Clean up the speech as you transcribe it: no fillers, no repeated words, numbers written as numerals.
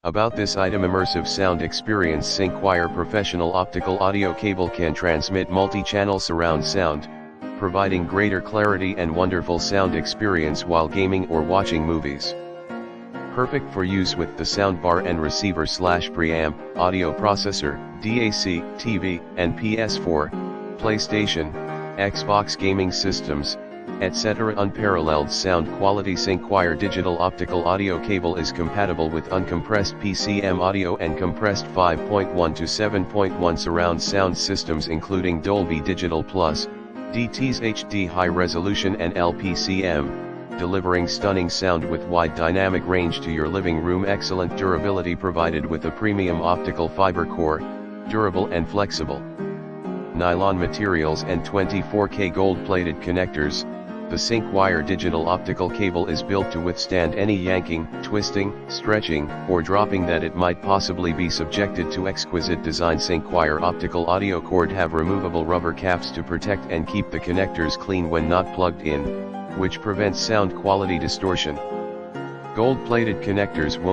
About this item: immersive sound experience. Syncwire professional optical audio cable can transmit multi-channel surround sound, providing greater clarity and wonderful sound experience while gaming or watching movies. Perfect for use with the soundbar and receiver/preamp, audio processor, DAC, TV, and PS4, PlayStation, Xbox gaming systems, etc. Unparalleled sound quality. Syncwire digital optical audio cable is compatible with uncompressed PCM audio and compressed 5.1 to 7.1 surround sound systems, including Dolby Digital Plus, DTS HD high resolution, and LPCM, delivering stunning sound with wide dynamic range to your living room. Excellent durability provided with a premium optical fiber core, durable and flexible nylon materials and 24K gold-plated connectors. The Syncwire digital optical cable is built to withstand any yanking, twisting, stretching, or dropping that it might possibly be subjected to. Exquisite design. Syncwire optical audio cord have removable rubber caps to protect and keep the connectors clean when not plugged in, which prevents sound quality distortion. Gold-plated connectors won't